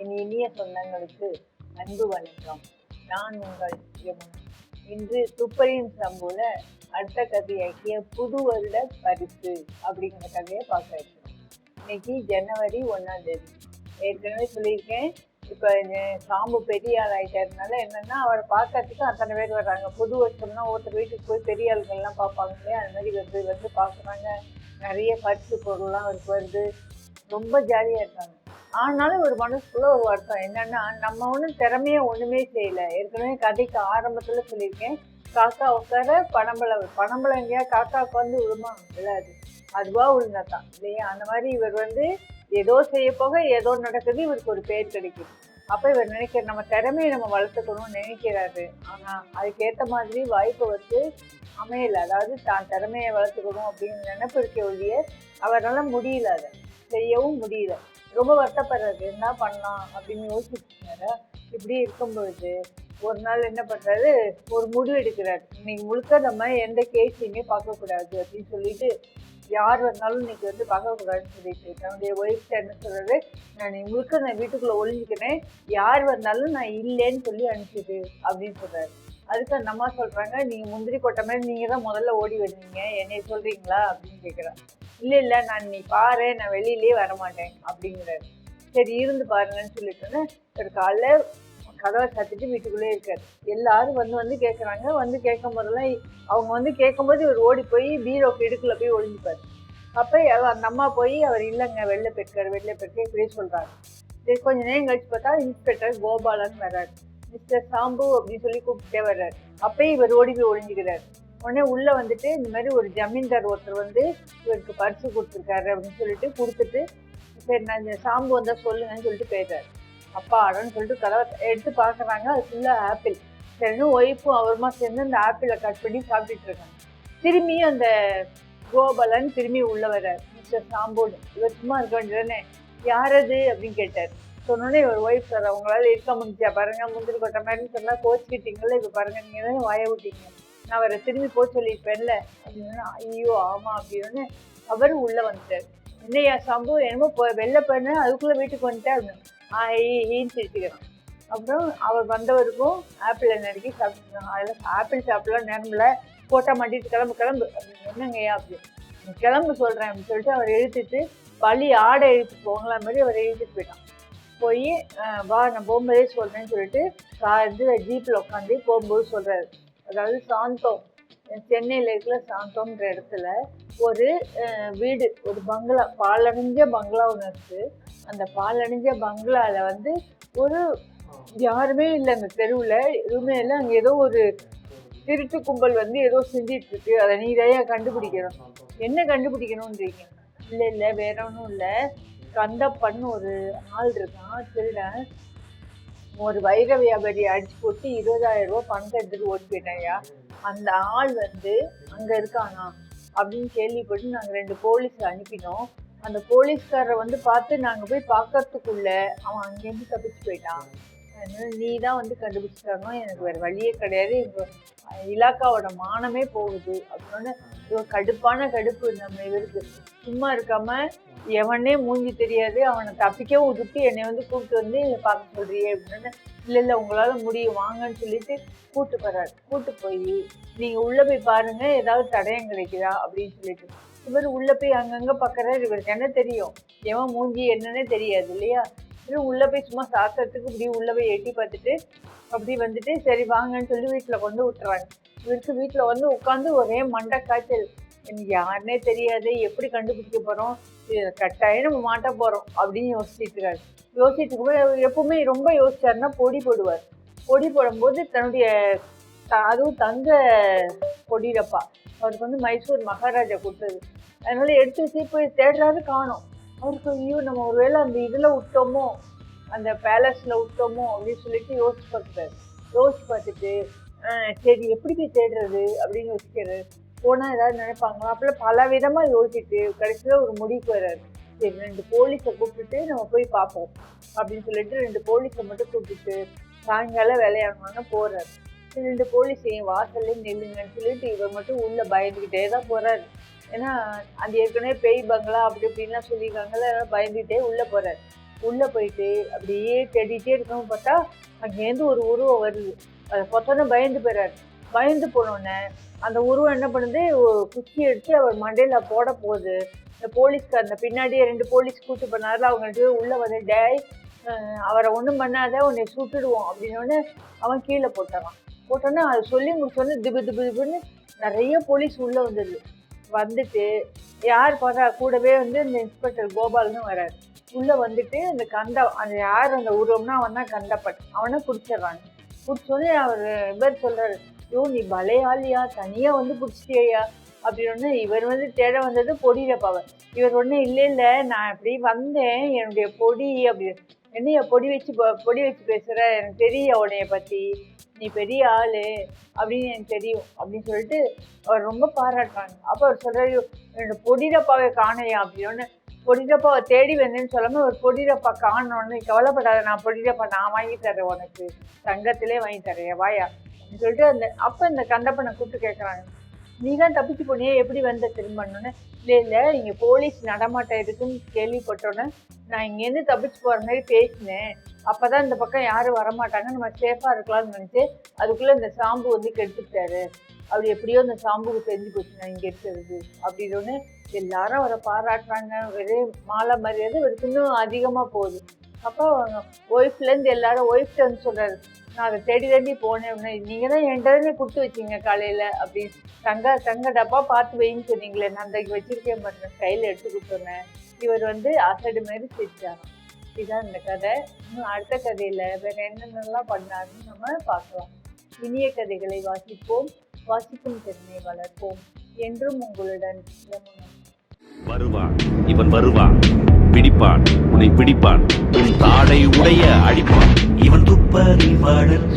என் இனிய சொந்தங்களுக்கு அன்பு வணக்கம். நான் உங்கள் யமுனா. இன்று துப்பறியும் சம்புல அடுத்த கதையாக்கிய புது வருட பரிசு அப்படிங்கிற கதையை பார்க்க இருக்கிறோம். இன்னைக்கு ஜனவரி 1 ஏற்கனவே சொல்லியிருக்கேன். இப்போ சாம்பு பெரிய ஆள் ஆயிட்டதுனால என்னன்னா அவரை பார்க்கறதுக்கு அத்தனை பேர் வர்றாங்க. புது வருஷம்னா ஒருத்தர் வீட்டுக்கு போய் பெரிய ஆளுங்கள்லாம் பார்ப்பாங்க இல்லையா, அது மாதிரி வந்து பார்க்குறாங்க. நிறைய பரிசு பொருள்லாம் அவருக்கு வருது. ரொம்ப ஜாலியாக இருக்காங்க. ஆனாலும் ஒரு மனசுக்குள்ள ஒரு வருத்தம் என்னன்னா, நம்ம ஒன்றும் திறமையா ஒண்ணுமே செய்யல. ஏற்கனவே கதைக்கு ஆரம்பத்துல சொல்லியிருக்கேன், காக்கா உட்கார பனம்பழம் எங்கேயா காக்காவுக்கு வந்து விழுமா? விழாது. அதுவா விழுந்தாதான் இல்லையா? அந்த மாதிரி இவர் வந்து ஏதோ செய்ய போக ஏதோ நடக்குது, இவருக்கு ஒரு பேர் கிடைக்குது. அப்ப இவர் நினைக்கிற நம்ம திறமையை நம்ம வளர்த்துக்கணும்னு நினைக்கிறாரு. ஆனா அதுக்கேற்ற மாதிரி வாய்ப்பு வந்து அமையல. அதாவது தான் திறமையை வளர்த்துக்கணும் அப்படின்னு நினைப்பு இருக்க ஒழிய அவரால் முடியல, அதை செய்யவும் முடியல. ரொம்ப வருத்தப்படுறாரு. என்ன பண்ணலாம் அப்படின்னு யோசிச்சுருந்தாரு. இப்படி இருக்கும் பொழுது ஒரு நாள் என்ன பண்றாரு, ஒரு முடிவு எடுக்கிறாரு. இன்னைக்கு முழுக்க நம்ம எந்த கேஸையுமே பார்க்கக்கூடாது அப்படின்னு சொல்லிட்டு, யார் வந்தாலும் இன்னைக்கு வந்து பார்க்கக்கூடாதுன்னு சொல்லிட்டு தன்னுடைய ஒய்ஃப்ட என்ன சொல்றாரு, நான் முழுக்க நான் வீட்டுக்குள்ள ஒளிஞ்சுக்கிறேன், யார் வந்தாலும் நான் இல்லைன்னு சொல்லி அனுப்பிச்சிடு அப்படின்னு சொல்றாரு. அதுக்கு அந்த அம்மா சொல்றாங்க, நீங்க முந்திரி கொட்டை மாதிரி நீங்க தான் முதல்ல ஓடி வருவீங்க, என்னைய சொல்றீங்களா அப்படின்னு கேட்குறான். இல்ல நான் நீ பாரு, நான் வெளியிலேயே வரமாட்டேன் அப்படிங்கிறாரு. சரி இருந்து பாருங்கன்னு சொல்லிட்டோன்னே ஒரு காலைல கதவை சாத்திட்டு வீட்டுக்குள்ளே இருக்காரு. எல்லாரும் வந்து கேட்குறாங்க. வந்து கேட்கும் போதெல்லாம் அவங்க வந்து கேட்கும்போது இவர் ஓடி போய் பீரோக்கு இடுக்குல போய் ஒளிஞ்சுப்பாரு. அப்போ அந்த அம்மா போய் அவர் இல்லைங்க வெளில போயிருக்காரு இப்படியே சொல்றாங்க. சரி கொஞ்ச நேரம் கழிச்சு பார்த்தா இன்ஸ்பெக்டர் கோபாலன் வர்றாரு. மிஸ்டர் சாம்பு அப்படின்னு சொல்லி கூப்பிட்டே வர்றாரு. அப்பயே இவர் ஓடி போய் ஒளிஞ்சுக்கிறாரு. உடனே உள்ள வந்துட்டு இந்த மாதிரி ஒரு ஜமீன்தார் ஒருத்தர் வந்து இவருக்கு பரிசு கொடுத்துருக்காரு அப்படின்னு சொல்லிட்டு கொடுத்துட்டு, சரி நான் இந்த சாம்பு வந்தா சொல்லுங்கன்னு சொல்லிட்டு பேசுறாரு. அப்பா ஆடன்னு சொல்லிட்டு கதவை எடுத்து பாக்குறாங்க. அது ஃபுல்லா ஆப்பிள். சரின்னு ஒய்ஃபும் அவருமா சேர்ந்து அந்த ஆப்பிளை கட் பண்ணி சாப்பிட்டுட்டு இருக்காங்க. திரும்பியும் அந்த கோபாலன் திரும்பி உள்ள வர்றாரு. மிஸ்டர் சாம்போன்னு. இவர் சும்மா இருக்க வேண்டியதானே, யாரது அப்படின்னு கேட்டார். சொன்னோன்னே இவர் ஒய்ஃப் சார், அவங்களால இருக்க முடிஞ்சா பாருங்க, முந்திரி கொட்டை மாதிரி சொன்னா கோச்சிக்கிட்டீங்கல்ல, இப்ப பாருங்க நீங்க தானே வாய விட்டீங்க, நான் அவரை திரும்பி போய் சொல்லியிருப்பேன்ல அப்படின்னு. ஐயோ ஆமா அப்படின்னு அவரு உள்ள வந்துட்டாரு. என்னையா சம்பு என்னமோ வெளில போயிருந்தேன் அதுக்குள்ள வீட்டுக்கு வந்துட்டேன் அப்படின்னு ஈன்னு சிரிச்சுக்கிறான். அப்புறம் அவர் வந்தவருக்கும் ஆப்பிள் நறுக்கி சாப்பிட்டுருக்காங்க. அதில் ஆப்பிள் சாப்பிடலாம் நேரமில்ல, போட்டா மாட்டிட்டு கிளம்பு அப்படின்னு. என்னங்கய்யா அப்படின்னு. கிளம்பு சொல்றேன் அப்படின்னு சொல்லிட்டு அவர் இழுத்துட்டு பள்ளி ஆடை இழுத்து போங்களா மாதிரி அவர் இழுத்துட்டு போயிட்டான். போய் வா நான் போகும்போதே சொல்றேன்னு சொல்லிட்டு ஜீப்ல உட்காந்து போகும்போது சொல்றாரு. அதாவது சாந்தோம், சென்னையில இருக்கிற சாந்தோம்ன்ற இடத்துல ஒரு வீடு, ஒரு பங்களா, பாலடைஞ்ச பங்களா ஒன்று இருக்கு. அந்த பாலடைஞ்ச பங்களால வந்து ஒரு யாருமே இல்லை, அந்த தெருவுல எதுவுமே இல்லை. அங்க ஏதோ ஒரு திருட்டு கும்பல் வந்து ஏதோ செஞ்சிட்டு இருக்கு. அதை நீரையா கண்டுபிடிக்கணும். என்ன கண்டுபிடிக்கணும்ன்றீங்க? இல்ல வேற ஒன்றும் இல்லை. கந்தப்பன்னு ஒரு ஆள் இருக்கான், திருடன். ஒரு வைர வியாபாரி அடிச்சு போட்டு 20,000 ரூபாய் பணத்தை எடுத்துட்டு ஓடி போயிட்டாயா. அந்த ஆள் வந்து அங்க இருக்கானா அப்படின்னு கேள்விப்பட்டு நாங்க 2 போலீஸ் அனுப்பினோம். அந்த போலீஸ்காரரை வந்து பார்த்து நாங்க போய் பார்க்கறதுக்குள்ள அவன் அங்கேருந்து தப்பிச்சு போயிட்டான். அதனால நீ தான் வந்து கண்டுபிடிச்சு தரணும், எனக்கு வேற வழியே கிடையாது, எங்க இலாக்காவோட மானமே போகுது அப்படின்னு. கடுப்பான கடுப்பு நம்ம இவருக்கு. சும்மா இருக்காம எவனே மூஞ்சி தெரியாது, அவனை தப்பிக்கவும் விட்டுட்டு என்னை வந்து கூப்பிட்டு வந்து பார்க்க சொல்றியே அப்படின்னு. இல்ல உங்களால முடியும் வாங்கன்னு சொல்லிட்டு கூட்டு போறாரு. கூட்டு போய் நீங்க உள்ள போய் பாருங்க, ஏதாவது தடயம் கிடைக்குதா அப்படின்னு சொல்லிட்டு. இவர் உள்ள போய் அங்கங்க பாக்குறாரு. இவருக்கு என்ன தெரியும், எவன் மூஞ்சி என்னன்னே தெரியாது இல்லையா. இவரு உள்ள போய் சும்மா சாத்திரத்துக்கு இப்படி உள்ள போய் எட்டி பார்த்துட்டு அப்படி வந்துட்டு சரி வாங்கன்னு சொல்லி வீட்டுல கொண்டு விட்டுறாங்க. இவருக்கு வீட்டுல வந்து உட்காந்து ஒரே மண்டை காய்ச்சல். எனக்கு யாருன்னே தெரியாது, எப்படி கண்டுபிடிக்க போறோம், கட்டாயம் நம்ம மாட்ட போறோம் அப்படின்னு யோசிச்சுட்டு இருக்காரு. யோசிச்சுட்டு இருக்கும்போது எப்பவுமே ரொம்ப யோசிச்சாருன்னா பொடி போடுவார். பொடி போடும்போது தன்னுடைய அதுவும் தங்க பொடிடப்பா அவருக்கு வந்து மைசூர் மகாராஜா கொடுத்தது. அதனால எடுத்து வச்சு போய் தேடுறாரு, காணோம். அவருக்கு ஐயோ நம்ம ஒருவேளை அந்த இதுல விட்டோமோ, அந்த பேலஸ்ல விட்டோமோ அப்படின்னு சொல்லிட்டு யோசிச்சு பார்க்குறாரு. யோசிச்சு பார்த்துட்டு சரி எப்படி போய் தேடுறது அப்படின்னு யோசிக்கிறாரு. போனா ஏதாவது நினைப்பாங்களா அப்பெல்லாம் பல விதமா யோசிச்சுட்டு கடைசியில ஒரு முடிவுக்கு வர்றாரு. சரி 2 போலீஸை கூப்பிட்டுட்டு நம்ம போய் பார்ப்போம் அப்படின்னு சொல்லிட்டு 2 போலீஸை மட்டும் கூப்பிட்டுட்டு சாயங்காலம் வேலையாகணும்னு போறாரு. 2 போலீஸ் என் வாசல்ல நில்லுங்கன்னு சொல்லிட்டு இவர் மட்டும் உள்ள பயந்துகிட்டே தான் போறாரு. ஏன்னா அது ஏற்கனவே பேய் பங்களா அப்படி இப்படின்லாம் சொல்லியிருக்காங்கல்ல, பயந்துகிட்டே உள்ள போறாரு. உள்ள போயிட்டு அப்படியே தேடிட்டே இருக்கவும் பார்த்தா அங்கேருந்து ஒரு உருவம் வருது. அதை பார்த்தோன்னே பயந்து போயிறாரு. பயந்து போனோடனே அந்த உருவம் என்ன பண்ணுது, ஒரு குச்சி எடுத்து அவர் மண்டையில போட போகுது. இந்த போலீஸ்க்கு அந்த பின்னாடியே 2 போலீஸ் கூட்டு பண்ணாருல, அவங்க உள்ள வந்து டேய் அவரை ஒன்றும் பண்ணாத உன்னை சுட்டுடுவோம் அப்படின்னோடனே அவன் கீழே போட்டான். போட்டோன்னே அதை சொல்லி முடிச்சோடனே திபு திபு திபுன்னு நிறைய போலீஸ் உள்ள வந்துட்டு யார் பார்த்தா கூடவே வந்து இந்த இன்ஸ்பெக்டர் கோபால்னு வராரு. உள்ள வந்துட்டு அந்த யார் அந்த உருவம்னா அவன் தான் கந்தப்பன். அவனை பிடிச்சிடுறாங்க. பிடிச்சோடனே அவர் இவர் சொல்றாரு, ஐயோ நீ பலையாளியா, தனியா வந்து பிடிச்சிட்டியா அப்படின்னு. இவர் வந்து தேட வந்தது பொடியப்பாவை. இவர் ஒன்றும் இல்லை நான் அப்படி வந்தேன், என்னுடைய பொடி அப்படின்னு. என்னைய பொடி வச்சு பேசுற, எனக்கு தெரியும் உன்னைய பத்தி, நீ பெரிய ஆளு அப்படின்னு எனக்கு தெரியும் அப்படின்னு சொல்லிட்டு அவர் ரொம்ப பாராட்டுறாங்க. அப்போ அவர் சொல்றாரு, என்னோட பொடியப்பாவை காணையா அப்படின்னு. பொடியப்பாவை தேடி வந்தேன்னு சொல்லாம ஒரு பொடியப்பா காணோன்னு, கவலைப்படாத நான் பொடியப்பா நான் வாங்கி தரேன், உனக்கு தங்கத்திலே வாங்கி தரேன் வாயா அப்படின்னு சொல்லிட்டு அப்போ இந்த கந்தப்பனை கூப்பிட்டு கேட்குறாங்க, நீ தான் தப்பிச்சு போனியே எப்படி வந்த திரும்பணுன்னு. இல்லை இங்கே போலீஸ் நடமாட்டம் இருக்குன்னு கேள்விப்பட்டோன்னே நான் இங்கேருந்து தப்பிச்சு போகிற மாதிரி பேசினேன். அப்போ தான் இந்த பக்கம் யாரும் வரமாட்டாங்க, நம்ம சேஃபாக இருக்கலாம்னு நினச்சி அதுக்குள்ளே இந்த சாம்பு வந்து கெடுத்துட்டாரு. அப்படி எப்படியோ இந்த சாம்புக்கு தெரிஞ்சு போச்சு நான் இங்கே இருக்கிறது அப்படின்னு. எல்லாரும் அவரை பாராட்டுறாங்க. ஒரே மாலை மரியாதை இவருக்கு இன்னும் அதிகமாக போகுது. அப்போ ஒய்ஃப்லேருந்து எல்லாரும் ஒய்ஃப்ட்டு வந்து சொல்கிறாரு, நான் அதை தேடி போனேன், நீங்கள் தான் என்கிட்ட கொடுத்து வச்சிங்க காலையில் அப்படின்னு. தங்க டப்பா பார்த்து வைன்னு சொன்னீங்களே, நான் அந்த வச்சிருக்கேன் பண்ணுறேன், கையில் எடுத்து கொடுத்துருந்தேன். இவர் வந்து அசடு மாதிரி செஞ்சாராம். இதுதான் இந்த கதை. இன்னும் அடுத்த கதையில் வேறு என்னென்னலாம் பண்ணாருன்னு நம்ம பார்க்கலாம். இனிய கதைகளை வாசிப்போம், வாசிக்கும் திறனை வளர்ப்போம். என்றும் உங்களுடன் யமுனா. வருவான், இவன் வருவான், பிடிப்பான், உன்னை பிடிப்பான், உன் தாடை உடைய அடிப்பான், இவன் துப்பறிவாளன்.